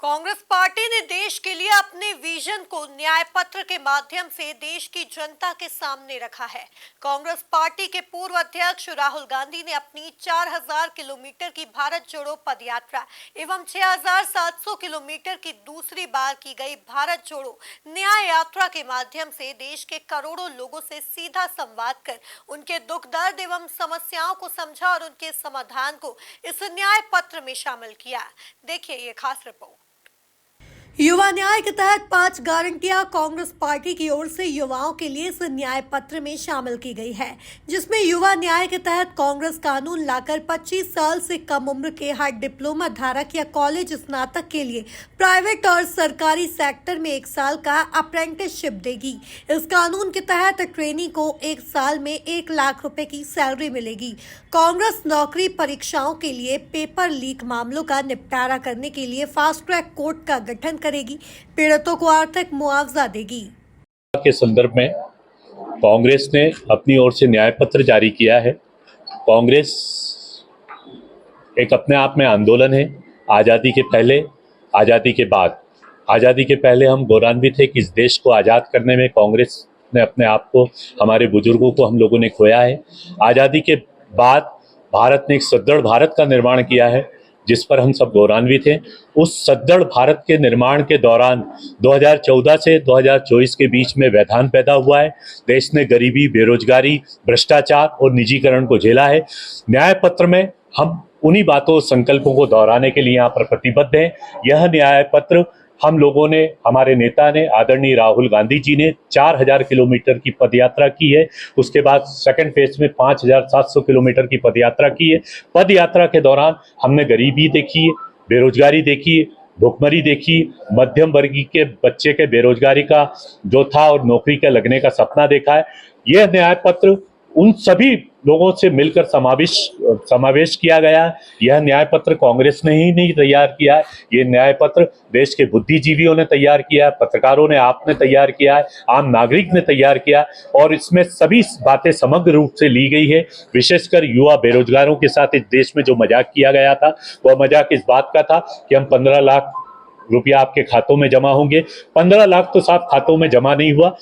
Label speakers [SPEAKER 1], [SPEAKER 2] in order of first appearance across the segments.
[SPEAKER 1] Congress party ने देश के लिए अपने विजन को न्याय पत्र के माध्यम से देश की जनता के सामने रखा है। कांग्रेस पार्टी के पूर्व अध्यक्ष राहुल गांधी ने अपनी 4000 किलोमीटर की भारत जोड़ो पदयात्रा एवं 6700 किलोमीटर की दूसरी बार की गई भारत जोड़ो न्याय यात्रा के माध्यम से देश के करोड़ों लोगों से सीधा संवाद कर उनके दुख दर्द एवं समस्याओं को समझा और उनके समाधान को इस न्याय पत्र में शामिल किया। देखिए ये खास रिपोर्ट। युवा न्याय के तहत 5 गारंटियां कांग्रेस पार्टी की ओर से युवाओं के लिए इस न्याय पत्र में शामिल की गई है, जिसमें युवा न्याय के तहत कांग्रेस कानून लाकर 25 साल से कम उम्र के हर डिप्लोमा धारक या कॉलेज स्नातक के लिए प्राइवेट और सरकारी सेक्टर में 1 साल का अप्रेंटिसशिप देगी। इस कानून के तहत ट्रेनी को 1 साल में 1 लाख रुपए की सैलरी मिलेगी। कांग्रेस नौकरी परीक्षाओं के लिए पेपर लीक मामलों का निपटारा करने के लिए फास्ट ट्रैक कोर्ट का गठन करेगी, पीड़ितों को आर्थिक मुआवजा देगी।
[SPEAKER 2] के संदर्भ में कांग्रेस ने अपनी ओर से न्याय पत्र जारी किया है। कांग्रेस एक अपने आप में आंदोलन है, आज़ादी के पहले, आज़ादी के बाद। आज़ादी के पहले हम गौरवान्वित थे कि इस देश को आज़ाद करने में कांग्रेस ने अपने आप को, हमारे बुजुर्गों को हम लोगों ने खोया है। आज़ादी के बाद भारत ने एक सुदृढ़ भारत का निर्माण किया है, जिस पर हम सब गौरवान्वित हैं। उस सुदृढ़ भारत के निर्माण के दौरान 2014 से 2024 के बीच में व्यवधान पैदा हुआ है। देश ने गरीबी, बेरोजगारी, भ्रष्टाचार और निजीकरण को झेला है। न्याय पत्र में हम उन्हीं बातों, संकल्पों को दोहराने के लिए यहाँ पर प्रतिबद्ध हैं। यह न्याय पत्र हम लोगों ने, हमारे नेता ने, आदरणीय राहुल गांधी जी ने 4000 किलोमीटर की पदयात्रा की है। उसके बाद सेकंड फेज में 5700 किलोमीटर की पदयात्रा की है। पदयात्रा के दौरान हमने गरीबी देखी है, बेरोजगारी देखी है, भुखमरी देखी, मध्यम वर्गीय के बच्चे के बेरोजगारी का जो था और नौकरी के लगने का सपना देखा है। यह न्याय पत्र उन सभी लोगों से मिलकर समावेश किया गया है। यह न्याय पत्र कांग्रेस ने ही नहीं तैयार किया है, ये न्याय पत्र देश के बुद्धिजीवियों ने तैयार किया है, पत्रकारों ने, आपने तैयार किया है, आम नागरिक ने तैयार किया है। और इसमें सभी बातें समग्र रूप से ली गई है। विशेषकर युवा बेरोजगारों के साथ इस देश में जो मजाक किया गया था, वह मजाक इस बात का था कि हम 15 लाख रुपया आपके खातों में जमा होंगे। 15 लाख तो साफ खातों में जमा नहीं हुआ।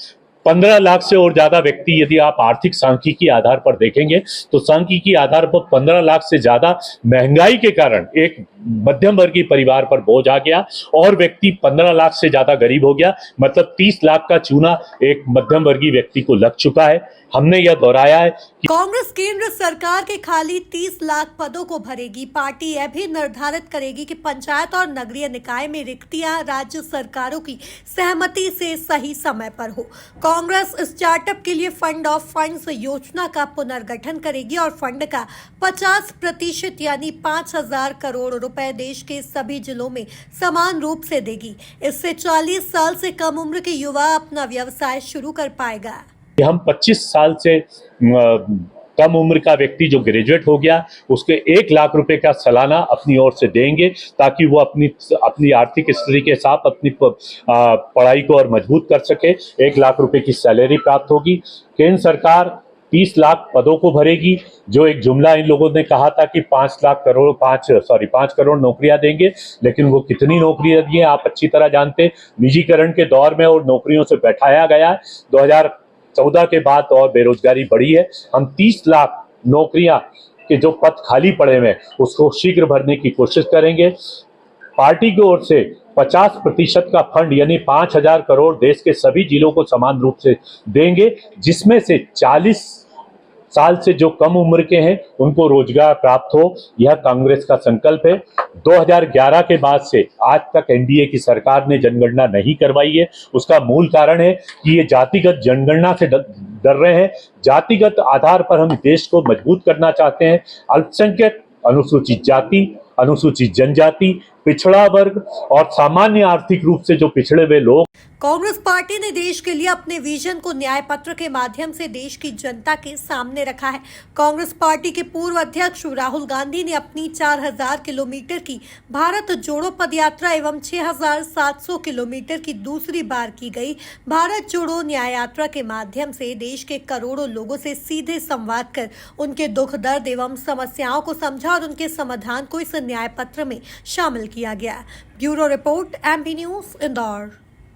[SPEAKER 2] 15 लाख से और ज्यादा व्यक्ति, यदि आप आर्थिक सांख्यिकी आधार पर देखेंगे तो सांख्यिकी आधार पर 15 लाख से ज्यादा महंगाई के कारण एक मध्यम वर्गीय परिवार पर बोझ आ गया और व्यक्ति 15 लाख से ज्यादा गरीब हो गया। मतलब 30 लाख का चूना एक मध्यम वर्गीय व्यक्ति को लग चुका है। हमने यह दोहराया है कि
[SPEAKER 1] कांग्रेस केंद्र सरकार के खाली 30 लाख पदों को भरेगी। पार्टी यह भी निर्धारित करेगी कि पंचायत और नगरीय निकाय में रिक्तियां राज्य सरकारों की सहमति से सही समय पर हो। कांग्रेस स्टार्टअप के लिए फंड ऑफ फंड्स योजना का पुनर्गठन करेगी और फंड का 50% यानी 5000 करोड़ रुपए देश के सभी जिलों में समान रूप से देगी। इससे 40 साल से कम उम्र के युवा अपना व्यवसाय शुरू कर पाएगा।
[SPEAKER 2] हम 25 साल से कम उम्र का व्यक्ति जो ग्रेजुएट हो गया, उसके 1 लाख रुपए का सालाना अपनी ओर से देंगे, ताकि वो अपनी आर्थिक स्थिति के साथ अपनी पढ़ाई को और मजबूत कर सके। 1 लाख रुपए की सैलरी प्राप्त होगी। केंद्र सरकार 30 लाख पदों को भरेगी। जो एक जुमला इन लोगों ने कहा था कि 5 करोड़ नौकरियां देंगे, लेकिन वो कितनी नौकरियां दी हैं आप अच्छी तरह जानते। निजीकरण के दौर में और नौकरियों से बैठाया गया है। 2014 के बाद और बेरोजगारी बढ़ी है। हम 30 लाख नौकरियां के जो पद खाली पड़े हुए हैं उसको शीघ्र भरने की कोशिश करेंगे। पार्टी की ओर से 50% का फंड यानी 5000 करोड़ देश के सभी जिलों को समान रूप से देंगे, जिसमें से 40 साल से जो कम उम्र के हैं उनको रोजगार प्राप्त हो। यह कांग्रेस का संकल्प है। 2011 के बाद से आज तक एनडीए की सरकार ने जनगणना नहीं करवाई है। उसका मूल कारण है कि ये जातिगत जनगणना से डर रहे हैं। जातिगत आधार पर हम देश को मजबूत करना चाहते हैं। अल्पसंख्यक, अनुसूचित जाति, अनुसूचित जनजाति, पिछड़ा वर्ग और सामान्य आर्थिक रूप से जो पिछड़े हुए लोग
[SPEAKER 1] कांग्रेस पार्टी ने देश के लिए अपने विजन को न्याय पत्र के माध्यम से देश की जनता के सामने रखा है। कांग्रेस पार्टी के पूर्व अध्यक्ष राहुल गांधी ने अपनी 4000 किलोमीटर की भारत जोड़ो पदयात्रा एवं 6700 किलोमीटर की दूसरी बार की गई भारत जोड़ो न्याय यात्रा के माध्यम से देश के करोड़ों लोगों से सीधे संवाद कर उनके दुख दर्द एवं समस्याओं को समझा और उनके समाधान को इस न्याय पत्र में शामिल किया गया। Bureau report, MP news, Indore.